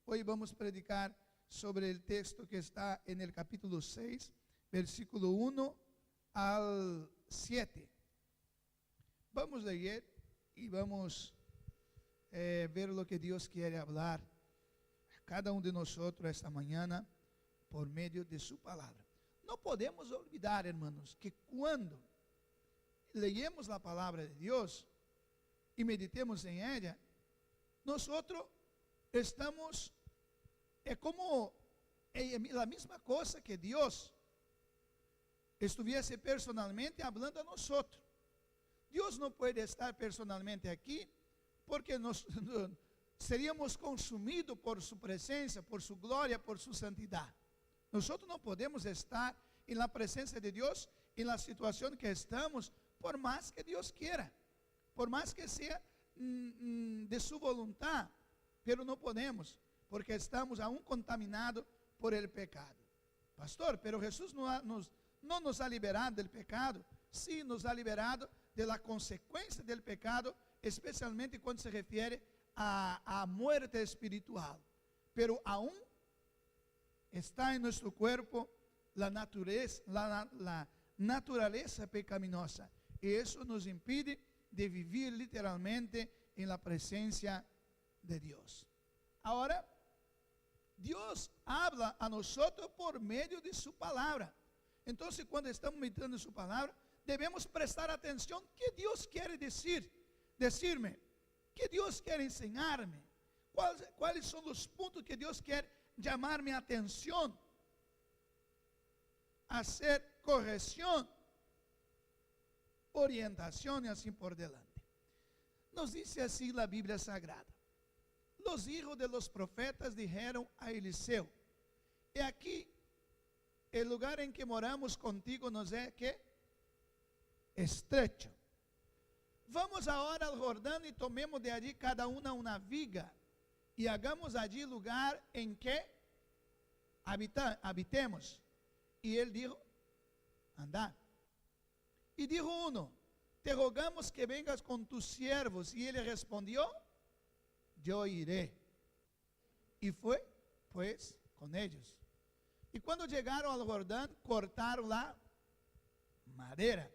Hoy vamos a predicar sobre el texto que está en el capítulo 6, versículo 1 al 7. Vamos a leer y vamos a ver lo que Dios quiere hablar a cada uno de nosotros esta mañana por medio de su palabra. No podemos olvidar, hermanos, que cuando leemos la palabra de Dios y meditemos en ella, nosotros estamos, es como la misma cosa que Dios estuviese personalmente hablando a nosotros. Dios no puede estar personalmente aquí porque seríamos consumidos por su presencia, por su gloria, por su santidad. Nosotros no podemos estar en la presencia de Dios en la situación que estamos, por más que Dios quiera, por más que sea de su voluntad, pero no podemos, porque estamos aún contaminados por el pecado. Pastor, pero Jesús no nos ha liberado del pecado. Sí, nos ha liberado de la consecuencia del pecado, especialmente cuando se refiere a muerte espiritual. Pero aún está en nuestro cuerpo la naturaleza pecaminosa. Y eso nos impide de vivir literalmente en la presencia de Dios. Ahora, Dios habla a nosotros por medio de su palabra. Entonces, cuando estamos meditando en su palabra, debemos prestar atención. ¿Qué Dios quiere decirme? ¿Qué Dios quiere enseñarme? ¿Cuáles son los puntos que Dios quiere llamar mi atención? Hacer corrección, orientación y así por delante. Nos dice así la Biblia Sagrada: los hijos de los profetas dijeron a Eliseo: he aquí, el lugar en que moramos contigo nos es ¿qué? Estrecho. Vamos ahora al Jordán y tomemos de allí cada una viga y hagamos allí lugar en que habitemos. Y él dijo: andad. Y dijo uno: te rogamos que vengas con tus siervos. Y él le respondió: yo iré. Y fue pues con ellos. Y cuando llegaron al Jordán, cortaron la madera.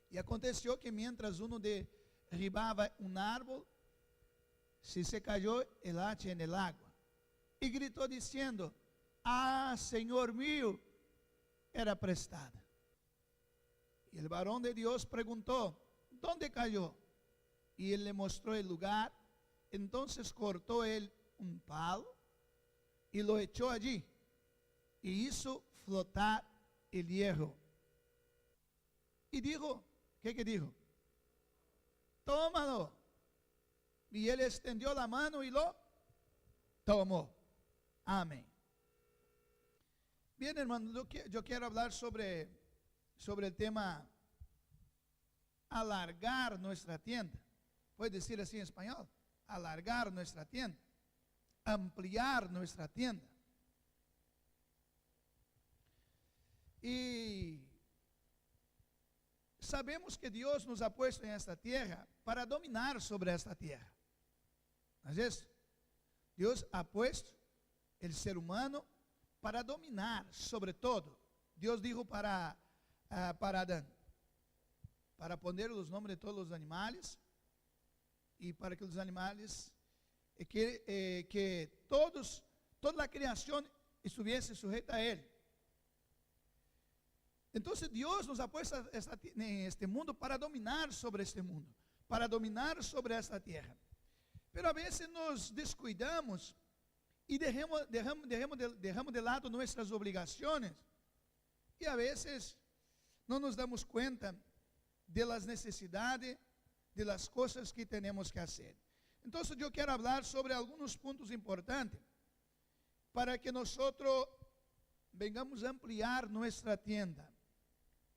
Y aconteció que mientras uno derribaba un árbol, se cayó el hacha en el agua. Y gritó diciendo: ah, Señor mío, era prestada. Y el varón de Dios preguntó: ¿dónde cayó? Y él le mostró el lugar. Entonces cortó él un palo y lo echó allí, y hizo flotar el hierro. Y dijo, ¿qué dijo? Tómalo. Y él extendió la mano y lo tomó. Amén. Bien, hermano, yo quiero hablar sobre el tema alargar nuestra tienda. ¿Puede decir así en español? Alargar nuestra tienda, ampliar nuestra tienda. Y sabemos que Dios nos ha puesto en esta tierra para dominar sobre esta tierra. ¿No es eso? Dios ha puesto el ser humano para dominar sobre todo. Dios dijo para Adán, para poner los nombres de todos los animales, y para que los animales, que toda la creación estuviese sujeta a él. Entonces Dios nos ha puesto en este mundo para dominar sobre este mundo, para dominar sobre esta tierra. Pero a veces nos descuidamos y dejamos de lado nuestras obligaciones, y a veces no nos damos cuenta de las necesidades, de las cosas que tenemos que hacer. Entonces yo quiero hablar sobre algunos puntos importantes para que nosotros vengamos a ampliar nuestra tienda.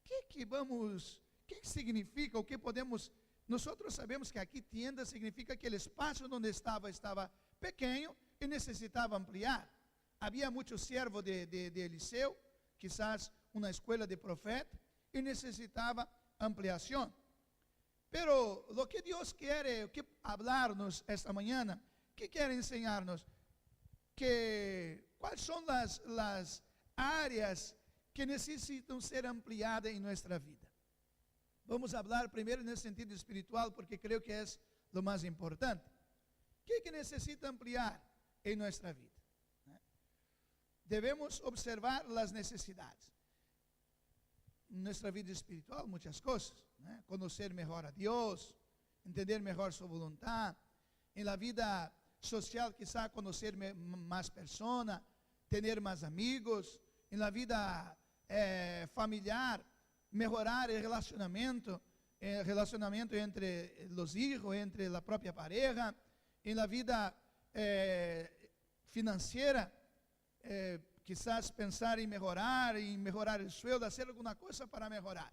¿Qué significa o qué podemos? Nosotros sabemos que aquí tienda significa que el espacio donde estaba pequeño y necesitaba ampliar. Había muchos siervos de Eliseo, quizás una escuela de profeta, y necesitaba ampliación. Pero lo que Dios quiere hablarnos esta mañana, ¿qué quiere enseñarnos? quais são as áreas que necessitam ser ampliadas em nossa vida. Vamos falar primeiro nesse sentido espiritual, porque creio que é o mais importante. O que necessita ampliar em nossa vida? Devemos observar as necessidades. Em nossa vida espiritual, muitas coisas. Conhecer melhor a Deus, entender melhor sua vontade. Em la vida social, quizá conhecer mais pessoas, ter mais amigos. Em la vida familiar, melhorar o relacionamento entre os filhos, entre a própria pareja. Em la vida financeira, quizás pensar em melhorar o sueldo, fazer alguma coisa para melhorar.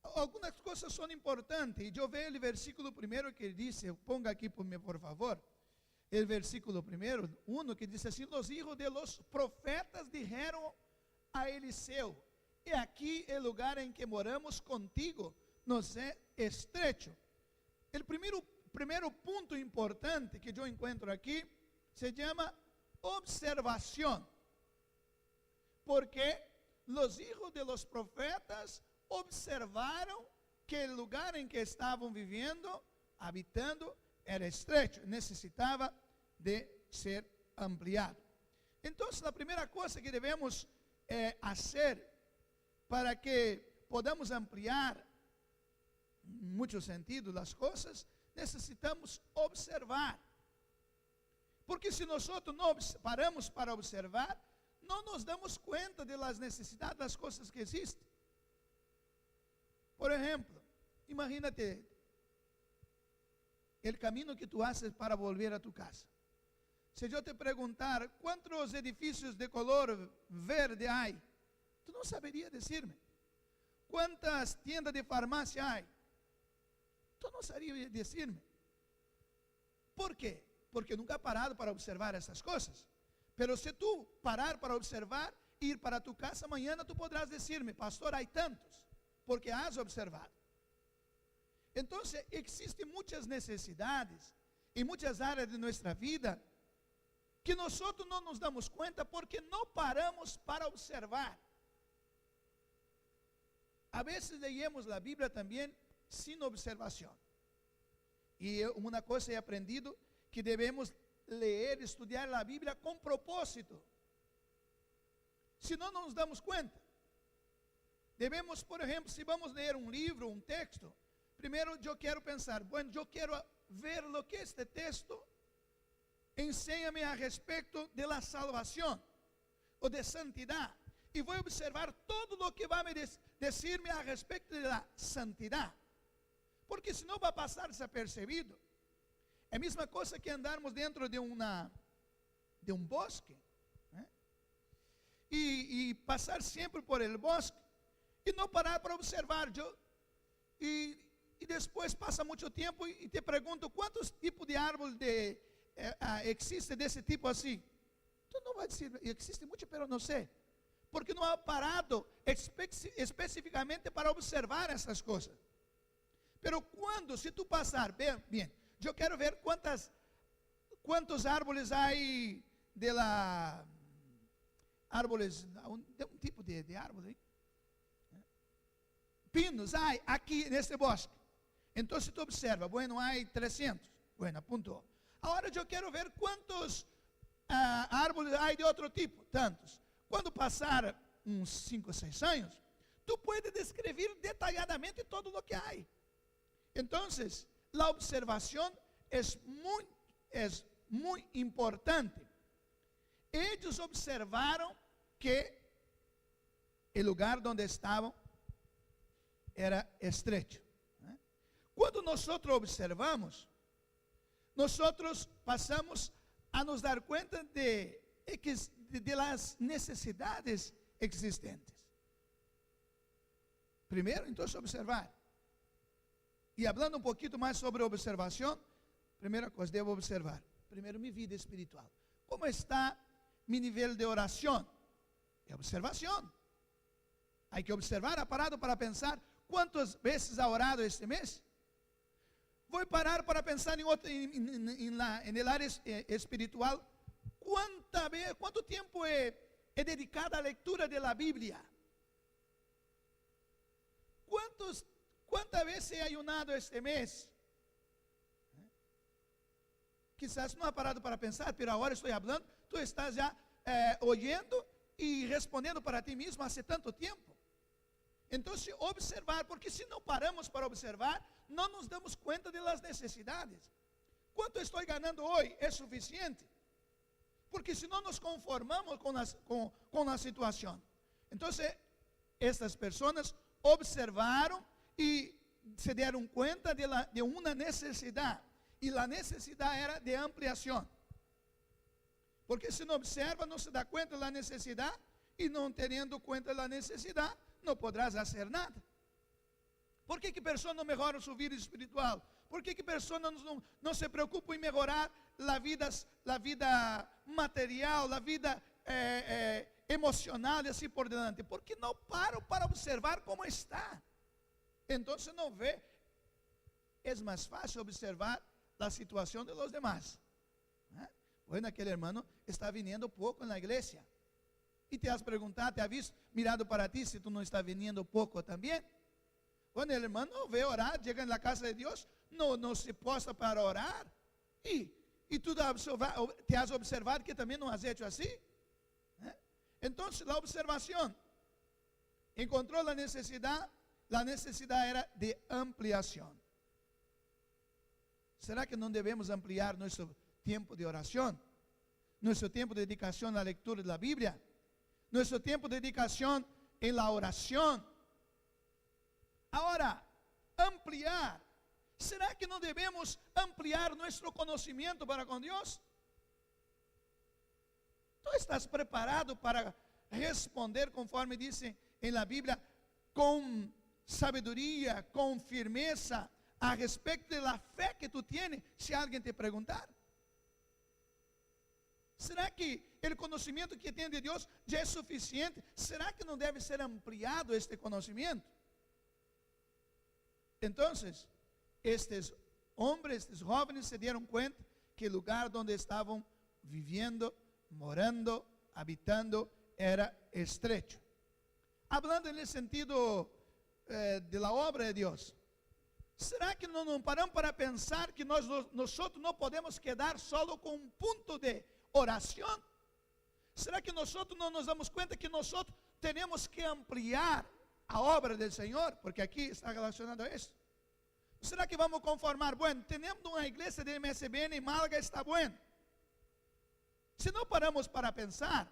Algumas coisas são importantes, e eu vejo o versículo primeiro que diz, ponga aqui por favor, o versículo primeiro, 1, que diz assim: os hijos de los profetas dijeron a Eliseu, e aqui o lugar em que moramos contigo nos é estrecho. O primeiro ponto importante que eu encontro aqui se chama observação, porque os hijos de los profetas observaram que o lugar em que estavam vivendo, habitando, era estrecho, necessitava de ser ampliado. Então, a primeira coisa que devemos fazer para que podamos ampliar, em muitos sentidos, as coisas, necessitamos observar. Porque se nós não paramos para observar, não nos damos conta das necessidades das coisas que existem. Por exemplo, imagínate o caminho que tu haces para volver a tu casa. Se eu te perguntar quantos edifícios de color verde há, tu não saberia dizer-me. Quantas tiendas de farmácia há? Tu não saberia dizer-me. Por quê? Porque nunca has parado para observar essas coisas. Pero se tu parar para observar, ir para tu casa, amanhã tu poderás dizer-me: pastor, há tantos, porque has observado. Então, existem muitas necessidades em muitas áreas de nossa vida que nós não nos damos conta porque não paramos para observar. A vezes leemos a Bíblia também sem observação. E uma coisa he aprendido, que devemos ler, estudar a Bíblia com propósito. Senão não nos damos conta. Devemos, por exemplo, se vamos ler um livro, um texto, primeiro eu quero pensar, eu quero ver o que este texto ensina-me a respeito de la salvação, ou de santidade. E vou observar todo o que vai me dizer-me a respeito de la santidade. Porque senão vai passar desapercebido. É a mesma coisa que andarmos dentro de um bosque, né? E passar sempre por el bosque e não parar para observar. E depois passa muito tempo e te pergunto quantos tipos de árvores existem desse tipo assim. Tu não vai dizer, existe muito, mas não sei. Porque não há parado especificamente para observar essas coisas. Mas se tu passar, bem, eu quero ver quantos árvores há árvores, de um tipo de árvore, pinos há aqui nesse bosque. Então, se tu observa, há 300, apontou. Agora eu quero ver quantos árvores há de outro tipo, tantos. Quando passar uns 5 ou 6 anos, tu puedes descrever detalhadamente todo o que há. Então, a observação é muito importante. Eles observaram que o lugar onde estavam era estrecho. Quando nós observamos, nós passamos a nos dar conta de las necessidades existentes. Primeiro, então, observar. E falando um pouquinho mais sobre observação, primeira coisa, devo observar. Primeiro, minha vida espiritual. Como está meu nível de oração? É observação. Há que observar, ha parado para pensar quantas vezes ha orado este mês? Vou parar para pensar em el área espiritual, ¿Cuánto tiempo he dedicado a la lectura de la Biblia? ¿Cuántas veces he ayunado este mes? Quizás no ha parado para pensar, pero ahora estoy hablando, tú estás ya oyendo y respondiendo para ti mismo hace tanto tiempo. Entonces, observar, porque si no paramos para observar, no nos damos cuenta de las necesidades. ¿Cuánto estoy ganando hoy? ¿Es suficiente? Porque si no nos conformamos con la situación. Entonces, estas personas observaron y se dieron cuenta de una necesidad. Y la necesidad era de ampliación. Porque si no observa, no se da cuenta de la necesidad. Y no teniendo cuenta de la necesidad, no podrás hacer nada. ¿Por que pessoas não melhoram sua vida espiritual? Por que pessoas não se preocupam em melhorar a vida material, a vida emocional e assim por diante? Porque não param para observar como está. Então não vê. É mais fácil observar a situação de los demás. Bueno, aquele hermano está viniendo pouco na igreja. E te has perguntado, te has visto, mirado para ti, se tu não está viniendo pouco também? Bueno, el hermano ve orar, llega en la casa de Dios, no se posta para orar. Y tú te has observado que también no has hecho así. Entonces, la observación encontró la necesidad era de ampliación. ¿Será que no debemos ampliar nuestro tiempo de oración? Nuestro tiempo de dedicación a la lectura de la Biblia. Nuestro tiempo de dedicación en la oración. Ahora, ampliar. ¿Será que no debemos ampliar nuestro conocimiento para con Dios? ¿Tú estás preparado para responder conforme dice en la Biblia, con sabiduría, con firmeza, a respecto de la fe que tú tienes, si alguien te preguntar? ¿Será que el conocimiento que tienes de Dios ya es suficiente? ¿Será que no debe ser ampliado este conocimiento? Entonces, estos hombres, estos jóvenes se dieron cuenta que el lugar donde estaban viviendo, morando, habitando, era estrecho. Hablando en el sentido de la obra de Dios, ¿será que no paramos para pensar que nosotros no podemos quedar solo con un punto de oración? ¿Será que nosotros no nos damos cuenta que nosotros tenemos que ampliar a obra del Señor? Porque aquí está relacionado a eso. ¿Será que vamos a conformar? Bueno, tenemos una iglesia de MSBN en Málaga, está bueno. Si no paramos para pensar,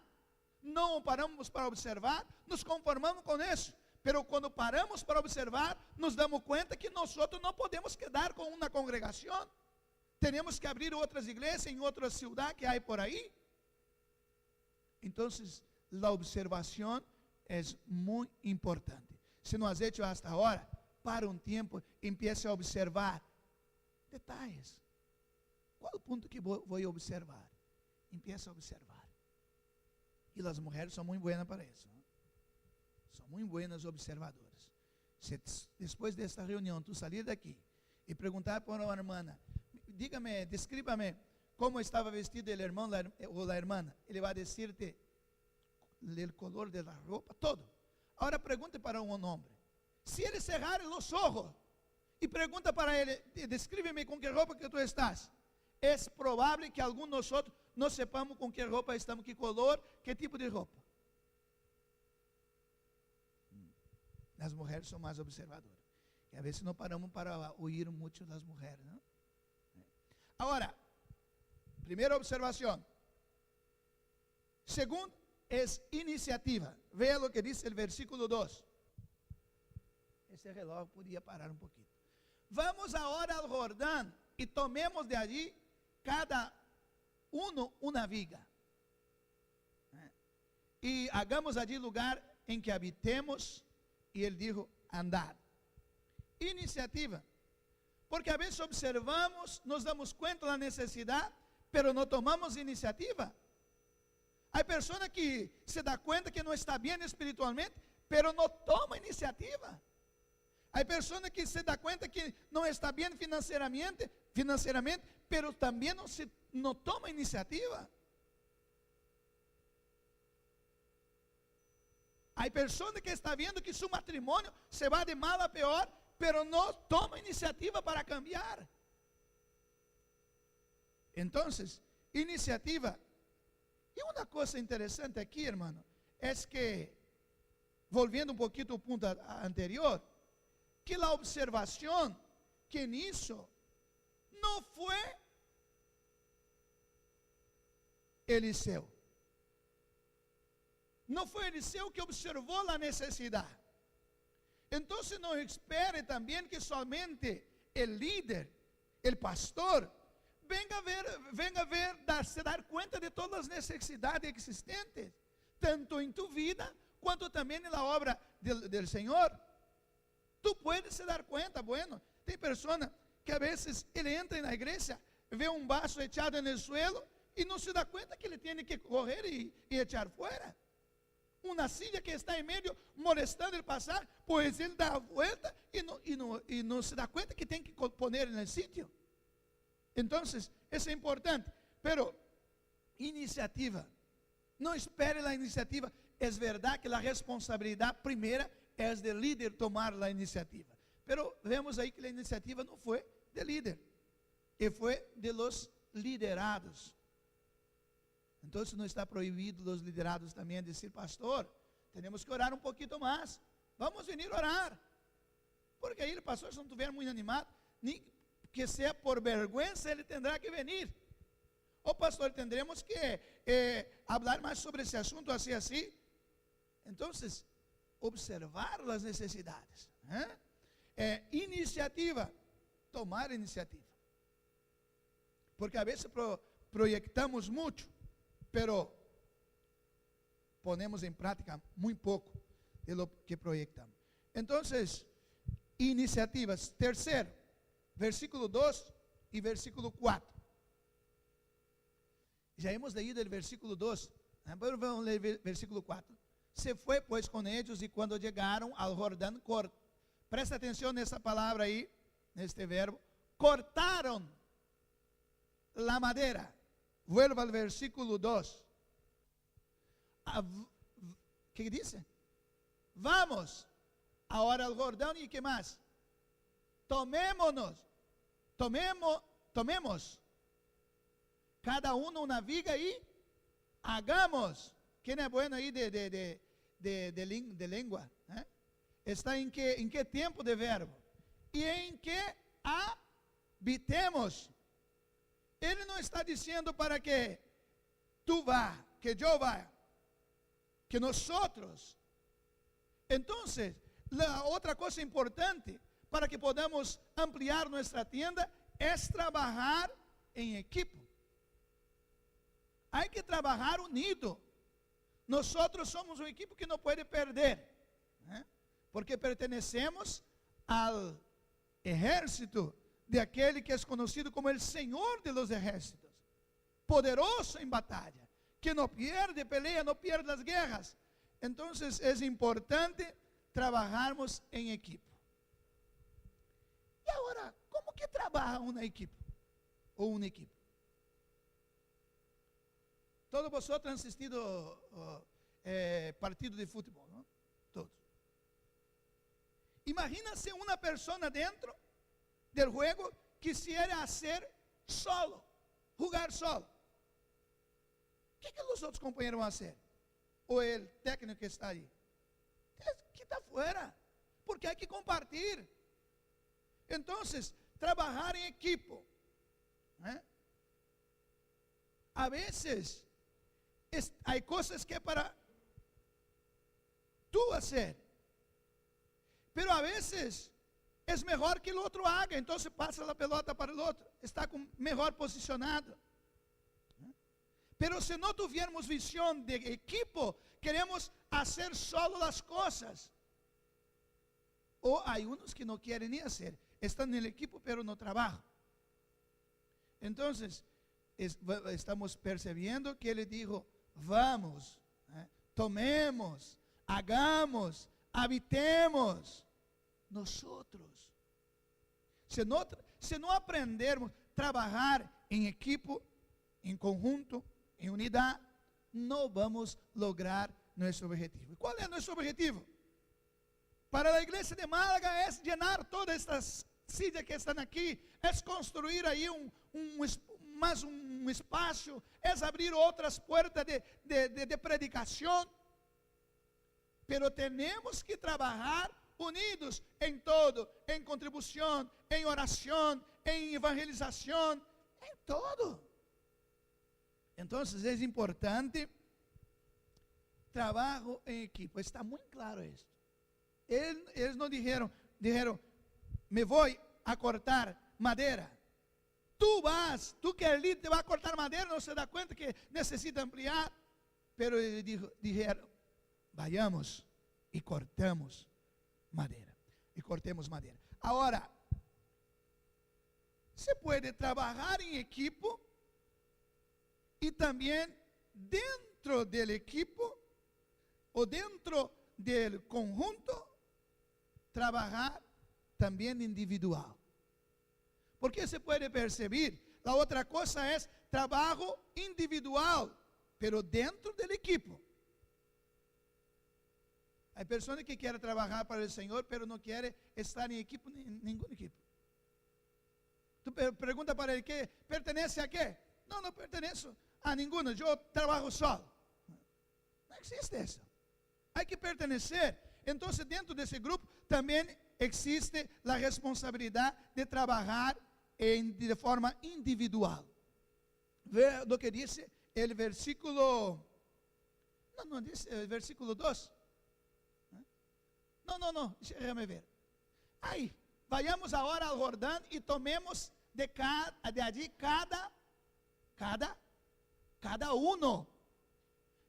no paramos para observar, nos conformamos con eso. Pero cuando paramos para observar, nos damos cuenta que nosotros no podemos quedar con una congregación. Tenemos que abrir otras iglesias en otra ciudad que hay por ahí. Entonces, la observación es muy importante. Si no has hecho hasta ahora, para un tiempo, empiece a observar detalles. ¿Cuál punto que voy a observar? Empieza a observar. Y las mujeres son muy buenas para eso, ¿no? Son muy buenas observadoras. Si después de esta reunión, tú salir de aquí y preguntar por una hermana, dígame, descríbame cómo estaba vestido el hermano o la hermana. Él va a decirte el color de la ropa, todo. Ahora pregunte para un hombre. Si ele cerrar os ojos e pergunta para ele, descríbeme com que roupa que tu estás, é provável que algum de nós não sepamos com que roupa estamos, que color, que tipo de roupa. As mulheres são mais observadoras. E a vezes não paramos para ouvir muito das mulheres, não? Agora, primeira observação. Segundo, é iniciativa. Veja o que diz o versículo 2. Esse relógio podia parar um pouquinho. Vamos agora ao Jordão e tomemos de allí cada uno uma viga. E hagamos allí lugar em que habitemos. E ele dijo, andad. Iniciativa. Porque a vezes observamos, nos damos conta da necessidade, pero não tomamos iniciativa. Há pessoas que se dá conta que não está bem espiritualmente, pero não toma iniciativa. Há pessoas que se dá conta que não está bem financeiramente, pero também não toma iniciativa. Hay personas que están viendo que su matrimonio se va de mal a peor, pero no toma iniciativa para cambiar. Entonces, iniciativa. Y una cosa interesante aquí, hermano, es que, volviendo un poquito al punto anterior, que la observación que hizo no fue Eliseo. No fue Eliseo que observó la necesidad. Entonces no espere también que solamente el líder, el pastor, venga a ver, se dar cuenta de todas las necesidades existentes, tanto en tu vida, cuanto también en la obra del Señor. Tú puedes se dar cuenta, bueno, tem personas que a veces ele entra en la iglesia, ve un vaso echado en el suelo y no se da cuenta que ele tiene que correr y echar fuera. Una silla que está en medio molestando el pasar, pues él da vuelta y no se da cuenta que tiene que poner en el sitio. Entonces, eso es importante. Pero, iniciativa. No espere la iniciativa. Es verdad que la responsabilidad primera es del líder tomar la iniciativa. Pero vemos ahí que la iniciativa no fue del líder, fue de los liderados. Entonces no está prohibido los liderados también decir, pastor, tenemos que orar un poquito más. Vamos a venir a orar. Porque ahí el pastor, si no estuviera muy animado, ni que sea por vergüenza, él tendrá que venir. O pastor, tendremos que hablar más sobre ese asunto, así. Entonces, observar las necesidades. Iniciativa, tomar iniciativa. Porque a veces proyectamos mucho, pero ponemos en práctica muy poco de lo que proyectamos. Entonces, iniciativas. Tercero, versículo 2 y versículo 4. Ya hemos leído el versículo 2. Agora vamos ler el versículo 4. Se fue pues con ellos y cuando llegaron al Jordán, presta atención nessa palavra aí, neste verbo, cortaron la madera. Vuelva al versículo 2. ¿Qué dice? Vamos ahora al Jordán y ¿qué más? Tomemos cada uno una viga y hagamos. ¿Quién es bueno ahí de lengua? Está en qué tiempo de verbo. Y en que habitemos. Ele não está dizendo para que tu vá, que eu vá, que nosotros. Entonces, la otra cosa importante para que podamos ampliar nuestra tienda es trabajar en equipo. Hay que trabajar unido. Nosotros somos un equipo que no puede perder, porque pertenecemos al ejército de aquele que é conhecido como el Senhor de los ejércitos, poderoso em batalha, que não pierde pelea, não pierde as guerras. Então, é importante trabalharmos em equipo. E agora, como que trabalha uma equipe? Ou uma equipe? Todos vocês han assistido partido de futebol, não? Todos. Imagina-se uma pessoa dentro del juego quisiera hacer solo, jugar solo. ¿Qué los otros compañeros van a hacer? O el técnico que está ahí. Que está fuera, porque hay que compartir. Entonces, trabajar en equipo. A veces, hay cosas que para tú hacer, pero a veces es mejor que el otro haga, entonces pasa la pelota para el otro, está mejor posicionado. Pero si no tuviéramos visión de equipo, queremos hacer solo las cosas. O hay unos que no quieren ni hacer, están en el equipo pero no trabajan. Entonces, estamos percibiendo que ele dijo, vamos, tomemos, hagamos, habitemos. Nosotros. Se não aprendermos a trabalhar em equipo, em conjunto, em unidade, não vamos lograr nuestro objetivo. ¿Cuál es nuestro objetivo? Para la iglesia de Málaga es llenar todas estas sillas que están aquí, es construir ahí más un espacio, es abrir otras puertas de predicación. Pero tenemos que trabajar unidos en todo, en contribución, en oración, en evangelización, en todo. Entonces es importante trabajo en equipo. Está muy claro esto. Ellos no dijeron, me voy a cortar madera. Tú que eres líder, te vas a cortar madera, no se da cuenta que necesita ampliar. Pero ellos dijeron, vayamos y cortemos madera. Y cortemos madera. Ahora, se puede trabajar en equipo y también dentro del equipo o dentro del conjunto trabajar también individual. Porque se puede percibir, la otra cosa es trabajo individual, pero dentro del equipo. Hay personas que quieren trabajar para el Señor, pero no quieren estar en equipo, en ningún equipo. Tú preguntas para él, ¿qué pertenece a qué? No pertenezco a ninguno, yo trabajo solo. No existe eso. Hay que pertenecer. Entonces, dentro de ese grupo también existe la responsabilidad de trabajar de forma individual. Ve lo que dice el versículo, no dice el versículo 2. No, déjame ver. Ahí, vayamos ahora al Jordán y tomemos de allí cada uno.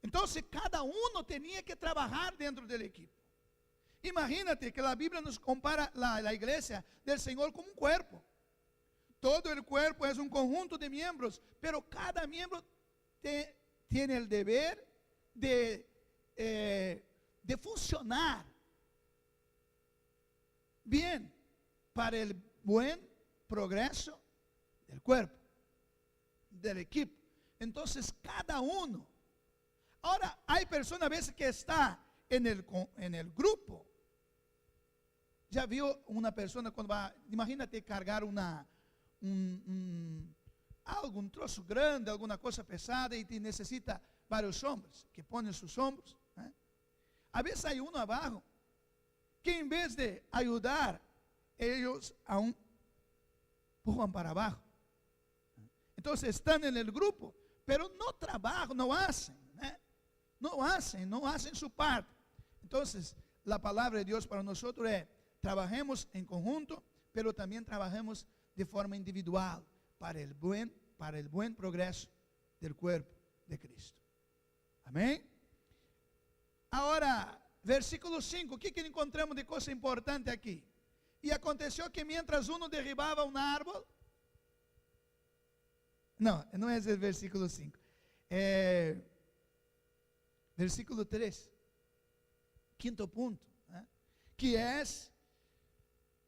Entonces, cada uno tenía que trabajar dentro del equipo. Imagínate que la Biblia nos compara la iglesia del Señor como un cuerpo. Todo el cuerpo es un conjunto de miembros, pero cada miembro tiene el deber de funcionar bien para el buen progreso del cuerpo, del equipo. Entonces, cada uno. Ahora, hay personas a veces que está en el grupo. Ya vio una persona cuando va, imagínate cargar algún trozo grande, alguna cosa pesada y necesita varios hombres que ponen sus hombros. A veces hay uno abajo que en vez de ayudar, ellos aún empujan para abajo. Entonces están en el grupo, pero no trabajan, no hacen su parte. Entonces, la palabra de Dios para nosotros es, trabajemos en conjunto, pero también trabajemos de forma individual para el buen progreso del cuerpo de Cristo. Amén. Ahora, versículo 5, ¿qué encontramos de cosa importante aquí? Y aconteció que mientras uno derribaba un árbol, no es el versículo 5, versículo 3, quinto punto, que es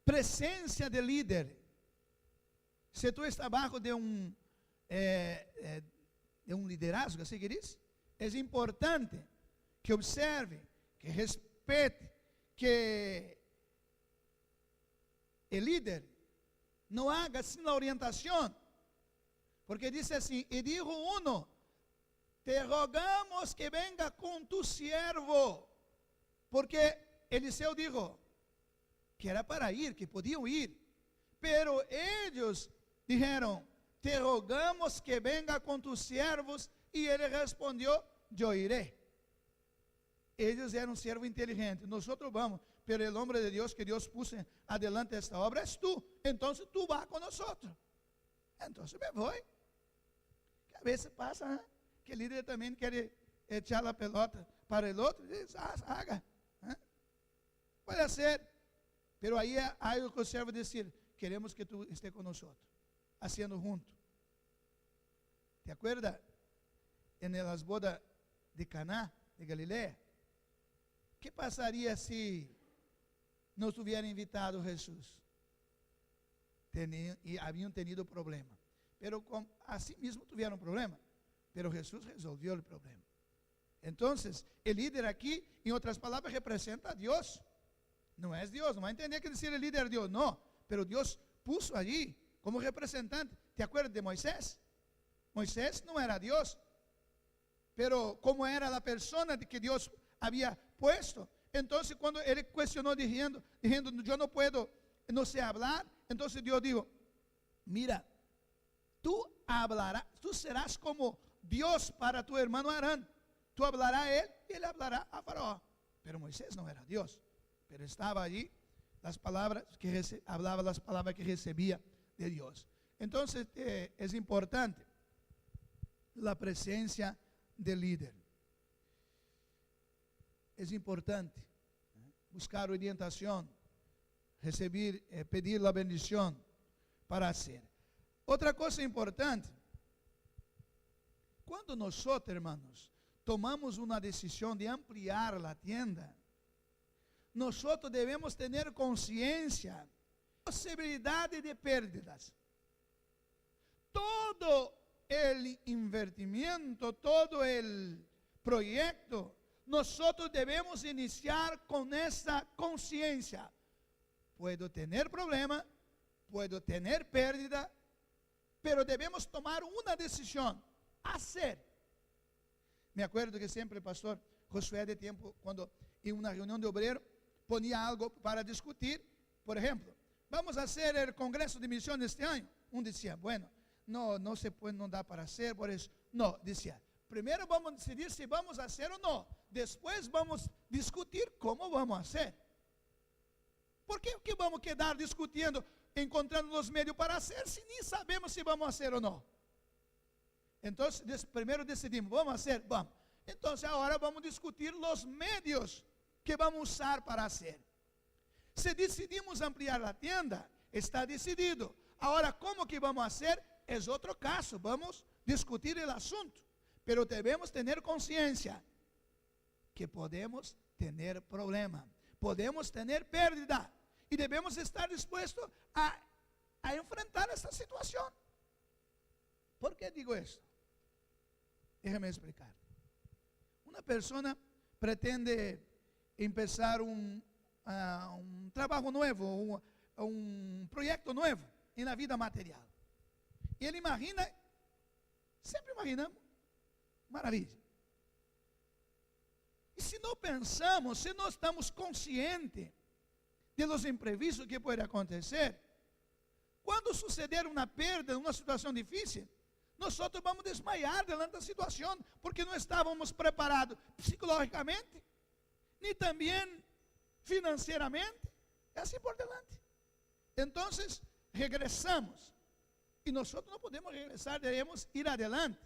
presencia del líder. Si tú estás abajo de un liderazgo, así que dice, es importante que observe, que respete, que el líder no haga sin la orientación. Porque dice así, y dijo uno, te rogamos que venga con tu siervo. Porque Eliseo dijo que era para ir, que podían ir. Pero ellos dijeron, te rogamos que venga con tus siervos. Y él respondió, yo iré. Ellos eran siervos inteligentes. Nosotros vamos, pero el hombre de Dios que Dios puso adelante esta obra es tú. Entonces tú vas con nosotros. Entonces me voy. Que a veces pasa, que el líder también quiere echar la pelota para el otro. Y dice, haga. Puede ser. Pero ahí hay el consejo de decir, queremos que tú estés con nosotros, haciendo juntos. ¿Te acuerdas? En las bodas de Caná, de Galilea. ¿Qué pasaría si no hubieran invitado a Jesús? Y habían tenido problemas. Pero así mismo tuvieron problemas. Pero Jesús resolvió el problema. Entonces, el líder aquí, en otras palabras, representa a Dios. No es Dios, no va a entender que decir el líder es Dios, no. Pero Dios puso allí como representante. ¿Te acuerdas de Moisés? Moisés no era Dios, pero como era la persona de que Dios había puesto. Entonces, cuando él cuestionó diciendo, yo no puedo, no sé hablar, entonces Dios dijo, mira, tú hablarás, tú serás como Dios para tu hermano Aarón. Tú hablarás a él y él hablará a Faraón. Pero Moisés no era Dios, pero estaba allí las palabras que hablaba, las palabras que recibía de Dios. Entonces es importante la presencia del líder. Es importante buscar orientación, recibir, pedir la bendición para hacer. Otra cosa importante, cuando nosotros, hermanos, tomamos una decisión de ampliar la tienda, nosotros debemos tener conciencia de la posibilidad de pérdidas. Todo el invertimiento, todo el proyecto, nosotros debemos iniciar con esa conciencia. Puedo tener problema, puedo tener pérdida, pero debemos tomar una decisión, hacer. Me acuerdo que siempre el pastor Josué de tiempo, cuando en una reunión de obreros ponía algo para discutir, por ejemplo, vamos a hacer el Congreso de Misiones este año. Uno decía, bueno, no se puede, no da para hacer, por eso, no, decía, primero vamos a decidir si vamos a hacer o no, después vamos a discutir cómo vamos a hacer. ¿Por qué vamos a quedar discutiendo, encontrando los medios para hacer, si ni sabemos si vamos a hacer o no? Entonces, primero decidimos, vamos a hacer, vamos. Entonces, ahora vamos a discutir los medios que vamos a usar para hacer. Si decidimos ampliar la tienda, está decidido. Ahora, ¿cómo que vamos a hacer? Es otro caso, vamos a discutir el asunto. Pero debemos tener conciencia que podemos tener problema, podemos tener pérdida. Y debemos estar dispuestos a enfrentar esta situación. ¿Por qué digo esto? Déjame explicar. Una persona pretende empezar un trabajo nuevo, un proyecto nuevo en la vida material. Y él imagina, siempre imaginamos, maravilla. Y si no pensamos, si no estamos conscientes de los imprevistos que pueden acontecer, cuando suceder una pérdida, una situación difícil, nosotros vamos a desmayar delante da situação, porque não estávamos preparados psicologicamente, nem também financeiramente, e assim por delante. Então, regressamos, e nós não podemos regressar, devemos ir adelante.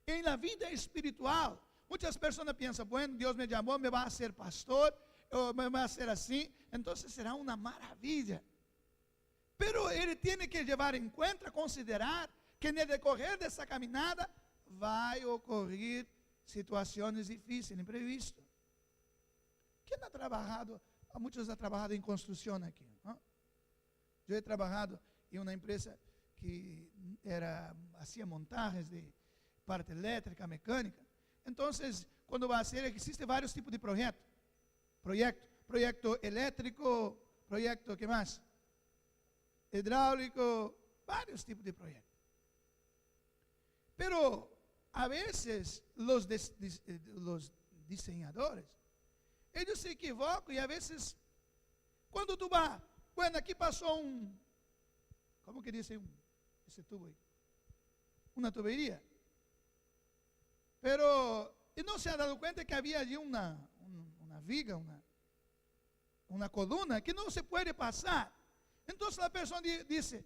Em la vida espiritual, muitas pessoas pensam, bueno, Deus me chamou, me vai a ser pastor, ou me vai a ser assim, então será uma maravilha. Pero ele tem que levar em conta, considerar, que no decorrer dessa caminhada vai ocorrer situações difíceis, imprevistas. Quem ha trabalhado, muitos han trabalhado em construção aqui, ¿no? Eu he trabalhado em uma empresa que hacía montagens de parte elétrica, mecânica. Então, quando vai ser, existem vários tipos de projeto elétrico, projeto, que mais? Hidráulico, vários tipos de projetos. Pero a veces los diseñadores, ellos se equivocan y a veces, cuando tú vas, bueno, aquí pasó ¿cómo que dice ese tubo ahí? Una tubería. Pero, y no se ha dado cuenta que había allí una viga, una columna que no se puede pasar. Entonces la persona dice,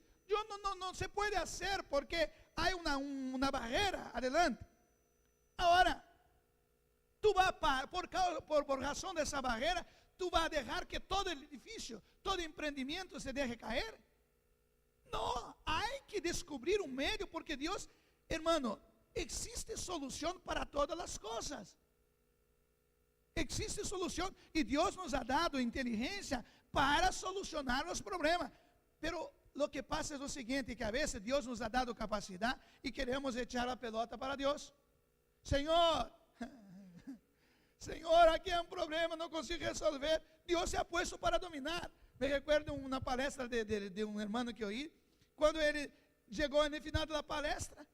no se puede hacer porque hay una barrera adelante. Ahora, tú vas por razón de esa barrera, tú vas a dejar que todo el edificio, todo emprendimiento se deje caer. No, hay que descubrir un medio, porque Dios, hermano, existe solución para todas las cosas. Existe solución y Dios nos ha dado inteligencia para solucionar los problemas. Pero lo que pasa es lo siguiente, que a veces Dios nos ha dado capacidad y queremos echar la pelota para Dios. Señor, Senhor, aqui é um problema, não consigo resolver. Deus se ha puesto para dominar. Me recuerdo uma palestra de um irmão que eu ia, quando ele chegou no final da palestra,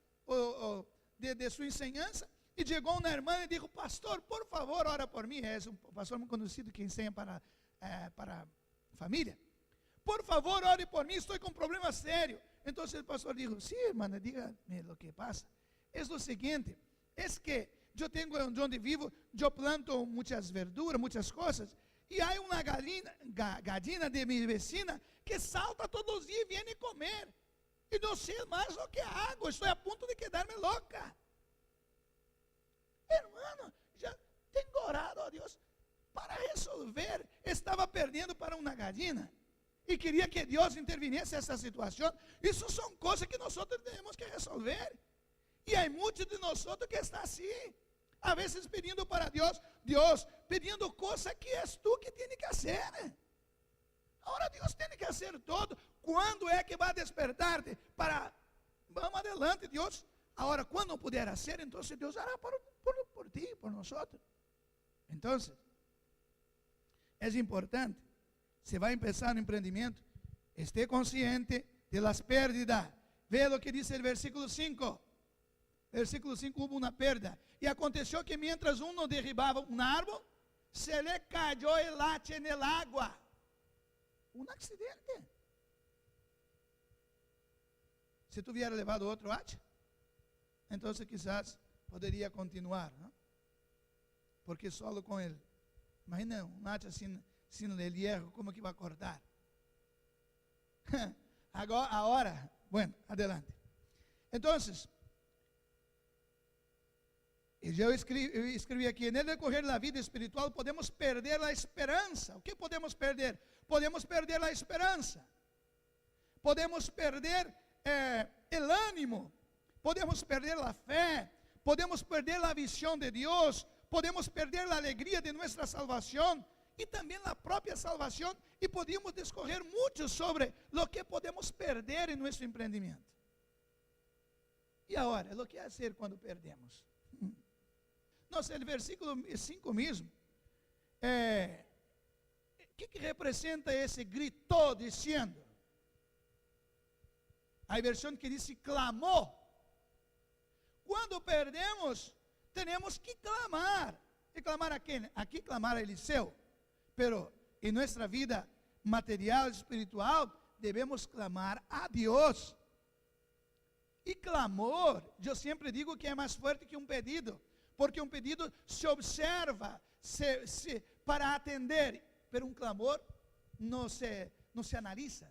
de sua ensinança, e chegou uma irmã e disse: pastor, por favor, ora por mim. É um pastor muito conhecido que ensina para família. Por favor, ore por mim, estou com um problema sério. Então o pastor disse: sim, irmã, dígame o que passa. É o seguinte, é que eu tenho onde vivo, eu planto muitas verduras, muitas coisas, e há uma galinha de minha vecina que salta todos os dias e vem comer. E não sei mais o que hago, estou a ponto de quedar-me louca. Hermano, já tenho orado a Deus para resolver. Estava perdendo para uma galinha e queria que Deus intervinisse nessa situação. Isso são coisas que nós temos que resolver. E há muitos de nós que está assim, a vezes pedindo para Deus pedindo coisas que és tu que tem que fazer. Agora Deus tem que fazer todo. Quando é que vai despertar-te para, vamos adelante, Deus. Agora, quando não puder fazer, então Deus hará por ti, por nós. Então, é importante, se vai começar um empreendimento, esteja consciente de las pérdidas. Veja o que diz o versículo 5. Versículo 5, houve uma perda. E aconteceu que mientras uno derribava um árvore, se le cayó el hacha en el agua. Um acidente. Se tu hubiera levado outro hacha, então quizás poderia continuar, não? Porque solo com ele. Imagina um hacha sin el hierro, como que vai cortar? Agora, bueno, adelante. Então, eu escrevi aqui: no decorrer da vida espiritual podemos perder a esperança. O que podemos perder? Podemos perder a esperança. Podemos perder o ânimo. Podemos perder a fé. Podemos perder a visão de Deus. Podemos perder a alegria de nossa salvação. E também a própria salvação. E podemos discorrer muito sobre o que podemos perder em nosso empreendimento. E agora, o que fazer quando perdemos? Nossa, o versículo 5 mesmo, o que representa esse gritou dizendo? A versão que diz clamou. Quando perdemos, temos que clamar. E clamar a quem? Aqui clamar a Eliseu. Pero em nossa vida material, espiritual, devemos clamar a Deus. E clamor, eu sempre digo que é mais forte que um pedido. Porque um pedido se observa para atender, pero um clamor não se analisa,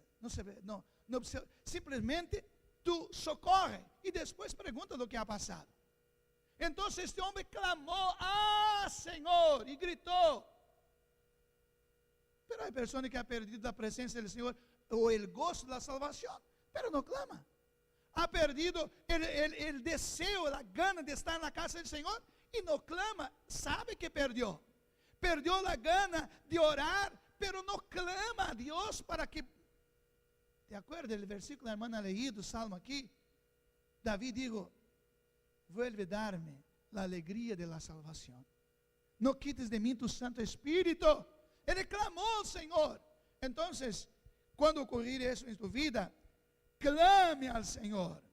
simplesmente tu socorre e depois pergunta do que ha passado. Então este homem clamou: ah, Senhor, e gritou. Pero há pessoas que ha perdido a presença do Senhor ou o gosto da salvação, pero não clama. Ha perdido o desejo, a gana de estar na casa do Senhor. E não clama, sabe que perdeu a gana de orar, pero não clama a Deus para que, ¿te acuerdas do versículo, a irmã ha leído, o salmo aqui? Davi dijo: vuelve a dar-me a alegria de la salvação, não quites de mim tu Santo Espírito. Ele clamou ao Senhor. Então, quando ocorrer isso em tu vida, clame ao Senhor.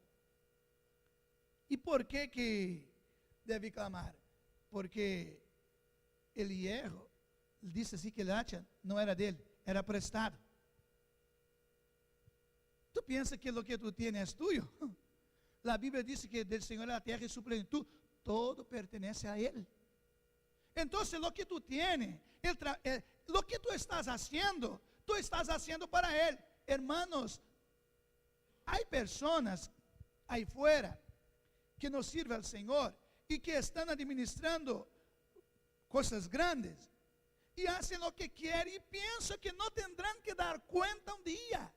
E por que deve clamar? Porque o hierro, disse assim que o hacha não era dele, era prestado. Tu pensa que o que tu tens é tuyo? A Bíblia diz que del Senhor é a terra e su plenitud, todo pertenece a Ele. Então, o que tu tens, o que tu estás haciendo para Ele. Hermanos, há pessoas aí fora que nos sirvem ao Senhor e que estão administrando coisas grandes e fazem o que querem e pensam que não terão que dar conta um dia.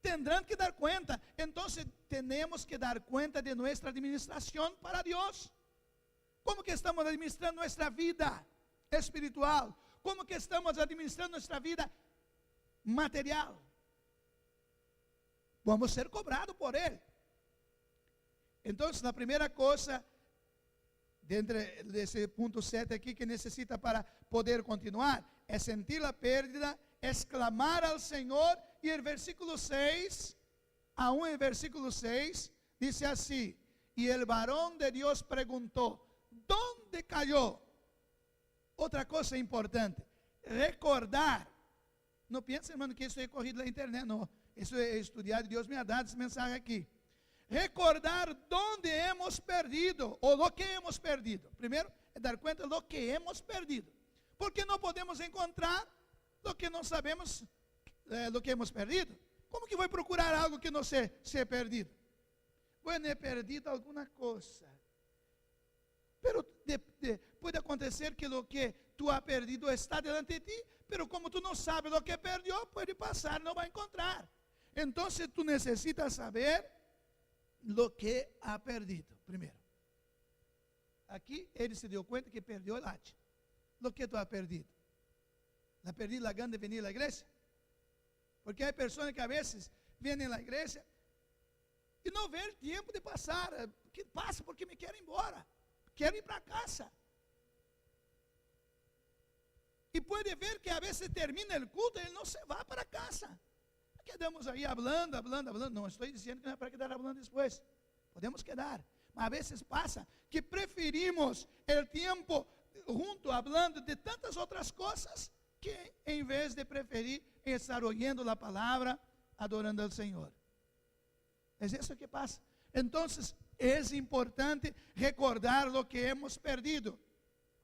Terão que dar conta. Então, temos que dar conta de nossa administração para Deus. Como que estamos administrando nossa vida espiritual? Como que estamos administrando nossa vida material? Vamos ser cobrados por Ele. Então, a primeira coisa, dentro desse ponto 7 aqui que necessita para poder continuar, é sentir a perda, exclamar ao Senhor, e o versículo 6, aún el versículo 6, dice así, y el varón de Dios preguntó, ¿dónde cayó? Outra coisa importante, recordar. Não pense, irmão, que isso é corrido na internet, não. Isso é estudado, Deus me ha dado essa mensagem aqui. Recordar onde hemos perdido, ou lo que hemos perdido. Primeiro, é dar conta do que hemos perdido. Porque não podemos encontrar lo que não sabemos, do que hemos perdido. Como que vou procurar algo que não se é perdido? Bueno, he perdido alguma coisa. Pero pode acontecer que o que tu has perdido está delante de ti, pero como tu não sabes o que perdeu, pode passar, não vai encontrar. Então, tu necessitas saber o que ha perdido. Primeiro, aqui ele se deu conta que perdeu o latte. O que tu has perdido? ¿La perdido la gana de venir à igreja? Porque há pessoas que a vezes vêm à igreja e não vê tempo de passar. Que passa porque me querem embora. Quero ir para casa. E pode ver que a vezes termina o culto e ele não se vai para casa. Quedamos aí hablando. Não estou dizendo que não é para quedar hablando depois. Podemos quedar. Mas a vezes passa que preferimos o tempo junto, hablando de tantas outras coisas, que em vez de preferir estar ouvindo a palavra, adorando ao Senhor. É isso que passa. Então, é importante recordar o que hemos perdido.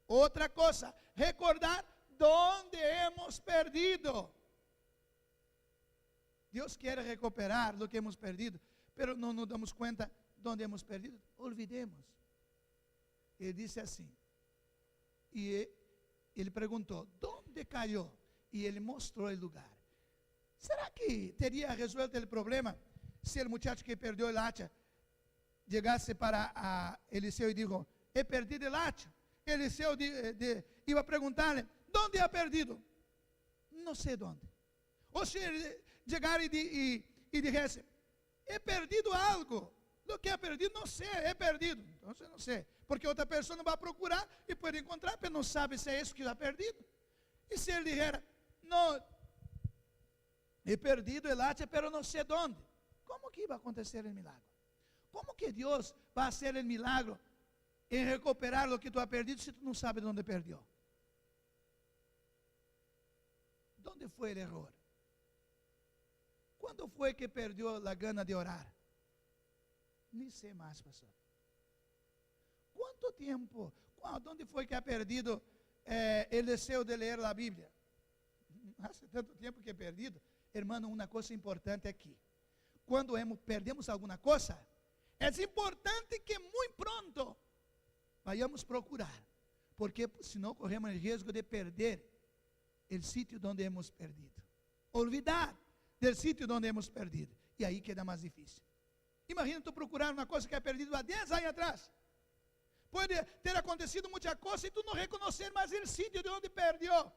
Outra coisa, recordar onde hemos perdido. Deus quer recuperar o que hemos perdido, pero não nos damos conta de onde hemos perdido. Olvidemos. Ele disse assim, e ele perguntou, onde caiu? E ele mostrou o lugar. Será que teria resolvido o problema se o muchacho que perdeu o hacha chegasse para Eliseu e disse, he perdido el hacha? Eliseu ia perguntar-lhe, onde ha perdido? Não sei onde. Ou se ele chegar e dissesse, he perdido algo. O que ha perdido? Não sei, he perdido. Então, não sei. Porque outra pessoa não vai procurar e pode encontrar, porque não sabe se é isso que ha perdido. E se ele disser, não, he perdido el hacha, pero não sei onde. Como que vai acontecer o milagre? Como que Deus vai fazer o milagre em recuperar o que tu has perdido se tu não sabe de onde perdeu? Onde foi o erro? Quando foi que perdeu a gana de orar? Nem sei mais, pastor. Quanto tempo? Onde foi que ha perdido el deseo de ler a Bíblia? Há tanto tempo que é perdido. Hermano, uma coisa importante aqui. Quando perdemos alguma coisa, é importante que muito pronto vayamos procurar, porque senão corremos o risco de perder o sítio onde hemos perdido, olvidar do sítio onde hemos perdido, e aí queda mais difícil. Imagina tu procurar uma coisa que é perdido há 10 anos atrás. Pode ter acontecido muita coisa e tu não reconhecer mais o sítio de onde perdeu.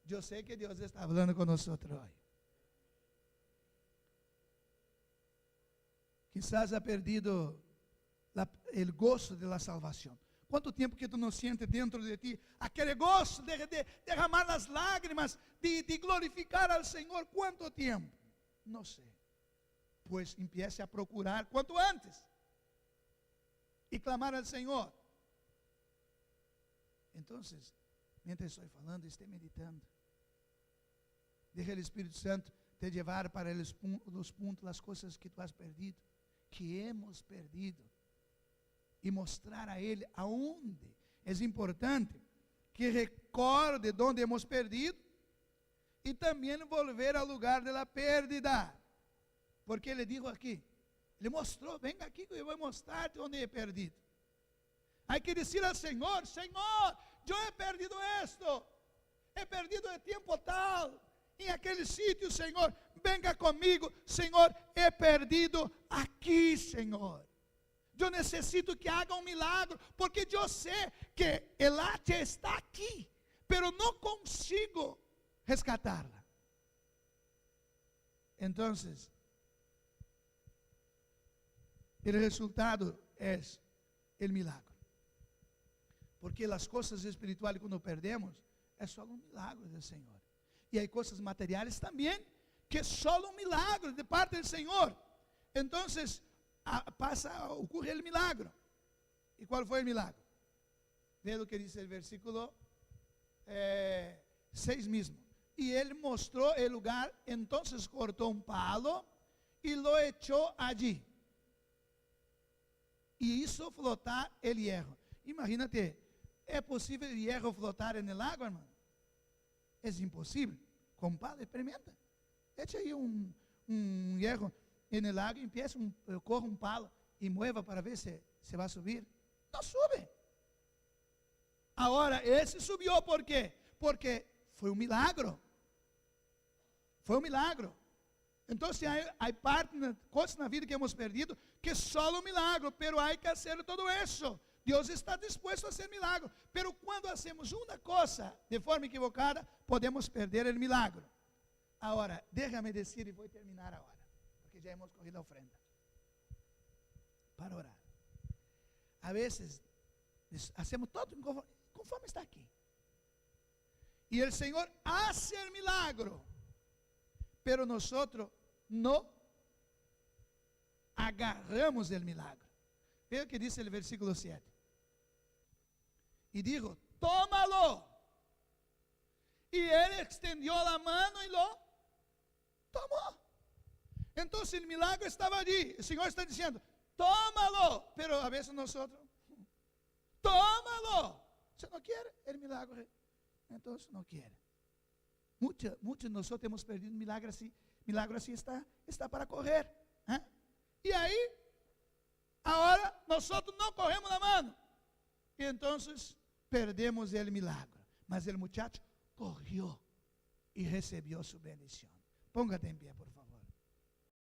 Eu sei que Deus está falando conosco hoje. Quizás ha perdido o gosto de la salvação. Quanto tempo que tu não sientes dentro de ti aquele gosto de derramar as lágrimas, de glorificar ao Senhor? Quanto tempo? Não sei. Pois empiece a procurar quanto antes e clamar ao Senhor. Então, mientras estou falando, esteja meditando. Deixa o Espírito Santo te levar para os pontos, as coisas que tu has perdido, que hemos perdido, e mostrar a Ele aonde. É importante que recorde onde hemos perdido e também volver ao lugar da pérdida, porque Ele disse aqui, Ele mostrou, venga aqui que eu vou mostrar-te onde he perdido. Há que dizer ao Senhor, Senhor, eu he perdido esto, he perdido de tempo tal, em aquele sítio, Senhor, venga comigo, Senhor, he perdido aqui, Senhor. Eu necessito que haga um milagre, porque eu sei que el hacha está aqui, pero não consigo rescatarla. Então, o resultado é o milagre. Porque as coisas espirituais, quando perdemos, é só um milagre do Senhor. E há coisas materiais também, que é só um milagre de parte do Senhor. Então, ocorre o milagre. E qual foi o milagre? Veja o que diz o versículo 6 mesmo. E ele mostrou o lugar, então cortou um palo e lo echou allí. E hizo flotar el hierro. Imagínate, ¿é possível o hierro flotar no lago, hermano? É impossível. Com palo, experimenta. Echa aí um hierro no lago e empieza corra um palo e mueva para ver se vai subir. Não sube. Agora, esse subiu por quê? Porque foi um milagre. Foi um milagre. Então, há coisas na vida que hemos perdido, que é só um milagre, pero há que fazer todo isso. Deus está disposto a fazer milagre. Pero quando hacemos uma coisa de forma equivocada, podemos perder o milagre. Agora, déjame dizer e vou terminar agora, porque já hemos corrido a ofrenda. Para orar. A vezes, hacemos todo conforme está aqui. E o Senhor hace o milagre, pero nosotros no agarramos o milagre. Veja o que diz o versículo 7. E dijo, tómalo. E ele extendió a mano e lo tomou. Então, o milagre estava ali. O Senhor está dizendo, tómalo. Pero a vezes nós, tómalo. Você não quer o milagre? Então, não quer. Muitos de nós temos perdido milagre assim está para correr. ¿Eh? E aí, agora, nós não corremos na mão. E então, perdemos o milagre. Mas o muchacho correu e recebeu sua bendição. Póngate em pé, por favor.